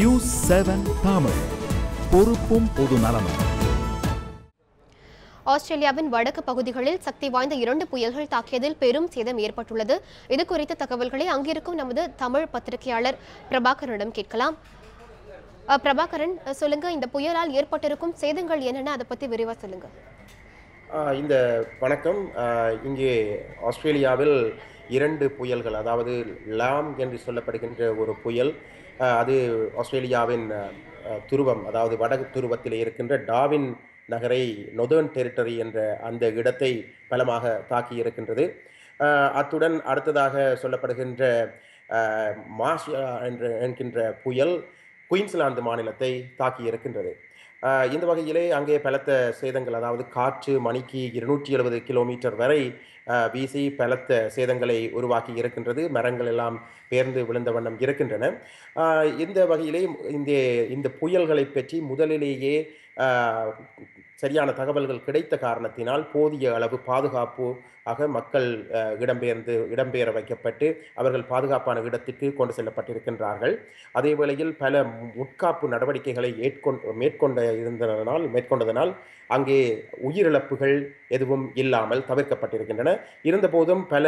News 7 Tamil, பொறுப்பும் பொது நலமும். ஆஸ்திரேலியாவின் வடக்கு பகுதிகளில் சக்தி வாய்ந்த 2 புயல்கள் தாக்கியதில் பெரும் சேதம் ஏற்பட்டுள்ளது. இது குறித்த தகவல்களை அங்கிருக்கும் நமது தமிழ் பத்திரிகையாளர் பிரபாகரனிடம் கேட்கலாம். பிரபாகரன், சொல்லுங்க, இந்த புயலால் ஏற்பட்டிருக்கும் சேதங்கள் என்னென்ன, அதை பத்தி விரிவா சொல்லுங்க. இந்த வணக்கம். இங்கே ஆஸ்திரேலியாவில் 2 புயல்கள், அதாவது லாம் என்று சொல்லப்படுகின்ற ஒரு புயல், அது ஆஸ்திரேலியாவின் துருவம், அதாவது வடக்கு துருவத்தில் இருக்கின்ற டார்வின் நகரை, நொதர்ன் டெரிட்டரி என்ற அந்த இடத்தை பலமாக தாக்கி இருக்கின்றது. அத்துடன் அடுத்ததாக சொல்லப்படுகின்ற மாஷியா என்கின்ற புயல் குயின்ஸ்லாந்து மாநிலத்தை தாக்கி இருக்கின்றது. இந்த வகையிலே அங்கே பலத்த சேதங்கள், அதாவது காற்று மணிக்கு 270 கிலோமீட்டர் வரை வீசி பலத்த சேதங்களை உருவாக்கி இருக்கின்றது. மரங்கள் எல்லாம் பெயர்ந்து விழுந்த வண்ணம் இருக்கின்றன. இந்த வகையிலே இந்த புயல்களை பற்றி முதலிலேயே சரியான தகவல்கள் கிடைத்த காரணத்தினால் போதிய அளவு பாதுகாப்பு மக்கள் இடம்பெயர வைக்கப்பட்டு அவர்கள் பாதுகாப்பான இடத்திற்கு கொண்டு செல்லப்பட்டிருக்கின்றார்கள். அதே வேளையில் பல முற்காப்பு நடவடிக்கைகளை மேற்கொண்டதனால் அங்கே உயிரிழப்புகள் எதுவும் இல்லாமல் தவிர்க்கப்பட்டிருக்கின்றன. இருந்தபோதும் பல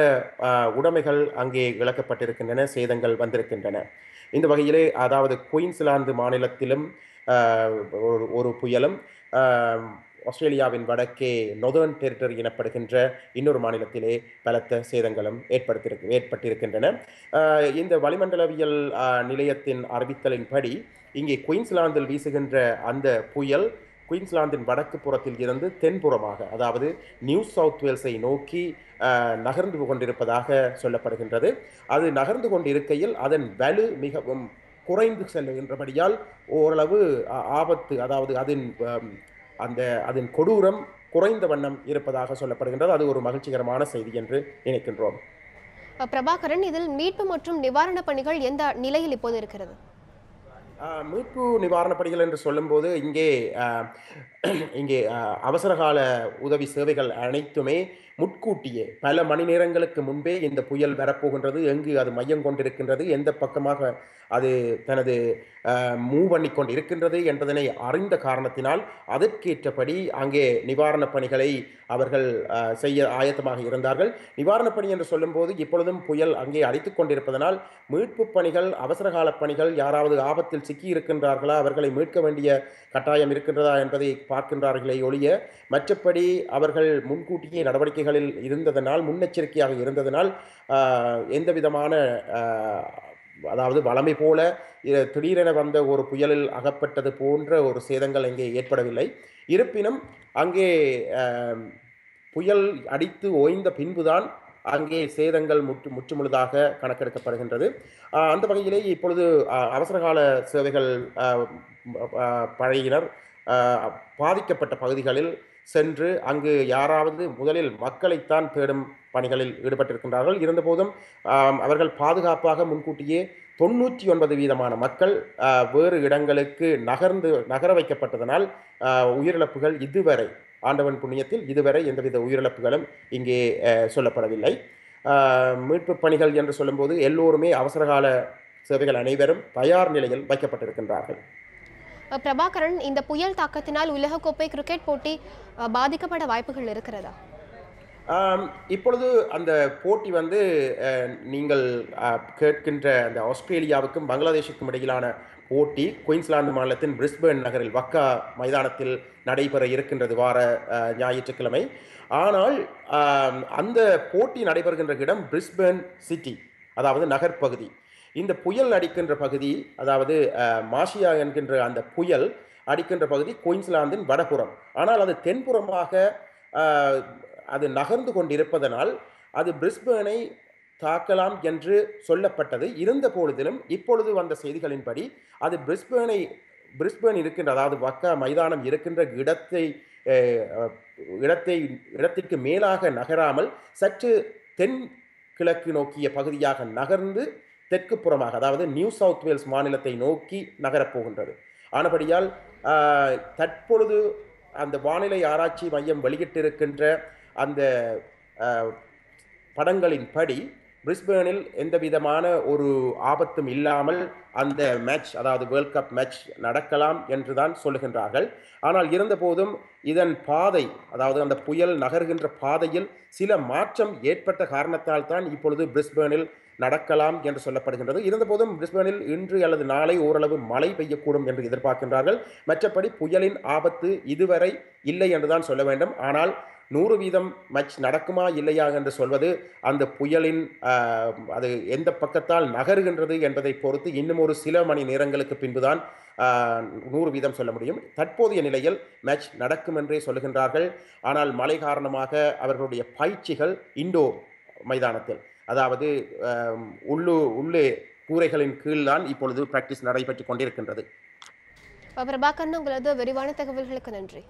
உடைமைகள் அங்கே இழக்கப்பட்டிருக்கின்றன, சேதங்கள் வந்திருக்கின்றன. இந்த வகையிலே, அதாவது குயின்ஸ்லாந்து மாநிலத்திலும் ஒரு புயலும், ஆஸ்திரேலியாவின் வடக்கே நொதர்ன் டெரிட்டரி எனப்படுகின்ற இன்னொரு மாநிலத்திலே பலத்த சேதங்களும் ஏற்பட்டிருக்கின்றன. இந்த வளிமண்டலவியல் நிலையத்தின் அறிவித்தலின்படி இங்கே குயின்ஸ்லாந்தில் வீசுகின்ற அந்த புயல் குயின்ஸ்லாந்தின் வடக்கு புறத்தில் இருந்து தென்புறமாக, அதாவது நியூ சவுத் வேல்ஸை நோக்கி நகர்ந்து கொண்டிருப்பதாக சொல்லப்படுகின்றது. அது நகர்ந்து கொண்டிருக்கையில் அதன் வலு மிகவும் குறைந்து செல்லுகின்றபடியால் ஓரளவு ஆபத்து, அதாவது அதன் கொடூரம் குறைந்த வண்ணம் இருப்பதாக சொல்லப்படுகின்றது. அது ஒரு மகிழ்ச்சிகரமான செய்தி என்று நினைக்கின்றோம். பிரபாகரன், இதில் மீட்பு மற்றும் நிவாரண பணிகள் எந்த நிலையில் இப்போது இருக்கிறது? மீட்பு நிவாரண பணிகள் என்று சொல்லும்போது இங்கே அவசரகால உதவி சேவைகள் அனைத்துமே முன்கூட்டியே பல மணி நேரங்களுக்கு முன்பே இந்த புயல் வரப்போகின்றது, எங்கு அது மையம் கொண்டிருக்கின்றது, எந்த பக்கமாக அது தனது மூவ் பண்ணி கொண்டு இருக்கின்றது என்பதனை அறிந்த காரணத்தினால் அதற்கேற்றபடி அங்கே நிவாரணப் பணிகளை அவர்கள் செய்ய ஆயத்தமாக இருந்தார்கள். நிவாரணப் பணி என்று சொல்லும்போது இப்பொழுதும் புயல் அங்கே அடித்துக் கொண்டிருப்பதனால் மீட்பு பணிகள், அவசரகால பணிகள், யாராவது ஆபத்தில் சிக்கி இருக்கின்றார்களா, அவர்களை மீட்க வேண்டிய கட்டாயம் இருக்கின்றதா என்பதை பார்க்கின்றார்களே ஒழிய, மற்றபடி அவர்கள் முன்கூட்டியே நடவடிக்கைகளில் இருந்ததனால், முன்னெச்சரிக்கையாக இருந்ததனால் எந்த விதமான, அதாவது வளமை போல திடீரென வந்த ஒரு புயலில் அகப்பட்டது போன்ற ஒரு சேதங்கள் அங்கே ஏற்படவில்லை. இருப்பினும் அங்கே புயல் அடித்து ஓய்ந்த பின்புதான் அங்கே சேதங்கள் முற்றுமுழுதாக கணக்கெடுக்கப்படுகின்றது. அந்த வகையிலே இப்பொழுது அவசரகால சேவைகள் படையினர் பாதிக்கப்பட்ட பகுதிகளில் சென்று அங்கு யாராவது முதலில் மக்களைத்தான் தேடும் பணிகளில் ஈடுபட்டிருக்கின்றார்கள். இருந்தபோதும் அவர்கள் பாதுகாப்பாக முன்கூட்டியே 99% மக்கள் வேறு இடங்களுக்கு நகர வைக்கப்பட்டதனால் உயிரிழப்புகள் இதுவரை, ஆண்டவன் புண்ணியத்தில் இதுவரை எந்தவித உயிரிழப்புகளும் இங்கே சொல்லப்படவில்லை. மீட்பு பணிகள் என்று சொல்லும்போது எல்லோருமே அவசரகால சேவைகள் அனைவரும் தயார் நிலையில் வைக்கப்பட்டிருக்கின்றார்கள். பிரபாகரன், இந்த புயல் தாக்கத்தினால் உலகக்கோப்பை கிரிக்கெட் போட்டி பாதிக்கப்பட வாய்ப்புகள் இருக்கிறதா? இப்பொழுது அந்த போட்டி நீங்கள் கேட்கின்ற அந்த ஆஸ்திரேலியாவுக்கும் பங்களாதேஷுக்கும் இடையிலான போட்டி குயின்ஸ்லாந்து மாநிலத்தின் பிரிஸ்பேர்ன் நகரில் வக்கா மைதானத்தில் நடைபெற இருக்கின்றது வார ஞாயிற்றுக்கிழமை. ஆனால் அந்த போட்டி நடைபெறுகின்ற இடம் பிரிஸ்பேர்ன் சிட்டி, அதாவது நகர்ப்பகுதி. இந்த புயல் அடிக்கின்ற பகுதி, அதாவது மாஷியா என்கின்ற அந்த புயல் அடிக்கின்ற பகுதி குயின்ஸ்லாந்தின் வடபுறம். ஆனால் அது தென்புறமாக அது நகர்ந்து கொண்டிருப்பதனால் அது பிரிஸ்பேர்னை தாக்கலாம் என்று சொல்லப்பட்டது. இருந்த பொழுதிலும் இப்பொழுது வந்த செய்திகளின்படி அது பிரிஸ்பேர்ன் இருக்கின்ற, அதாவது வக்கா மைதானம் இருக்கின்ற இடத்திற்கு மேலாக நகராமல் சற்று தென் கிழக்கு நோக்கிய பகுதியாக நகர்ந்து தெற்கு புறமாக, அதாவது நியூ சவுத் வேல்ஸ் மாநிலத்தை நோக்கி நகரப்போகின்றது. ஆனபடியால் தற்பொழுது அந்த வானிலை ஆராய்ச்சி மையம் வெளியிட்டிருக்கின்ற அந்த படங்களின்படி பிரிஸ்பேனில் எந்த விதமான ஒரு ஆபத்தும் இல்லாமல் அந்த மேட்ச், அதாவது வேர்ல்ட் கப் மேட்ச் நடக்கலாம் என்றுதான் சொல்லுகின்றார்கள். ஆனால் இருந்தபோதும் இதன் பாதை, அதாவது அந்த புயல் நகர்கின்ற பாதையில் சில மாற்றம் ஏற்பட்ட காரணத்தால் தான் இப்பொழுது பிரிஸ்பேனில் நடக்கலாம் என்று சொல்லப்படுகின்றது. இருந்தபோதும் பிரிஸ்பேனில் இன்று அல்லது நாளை ஓரளவு மழை பெய்யக்கூடும் என்று எதிர்பார்க்கின்றார்கள். மற்றபடி புயலின் ஆபத்து இதுவரை இல்லை என்றுதான் சொல்ல வேண்டும். ஆனால் 100% மேட்ச் நடக்குமா இல்லையா என்று சொல்வது அந்த புயலின் அது எந்த பக்கத்தால் நகருகின்றது என்பதை பொறுத்து இன்னும் ஒரு சில மணி நேரங்களுக்கு பின்புதான் 100% சொல்ல முடியும். தற்போதைய நிலையில் மேட்ச் நடக்கும் என்றே சொல்லுகின்றார்கள். ஆனால் மழை காரணமாக அவர்களுடைய பயிற்சிகள் இண்டோர் மைதானத்தில், அதாவது உள்ளே கூரைகளின் கீழ் தான் இப்பொழுது பிராக்டிஸ் நடைபெற்றுக் கொண்டிருக்கின்றது. பிரபாகரன், உங்களது விரிவான தகவல்களுக்கு நன்றி.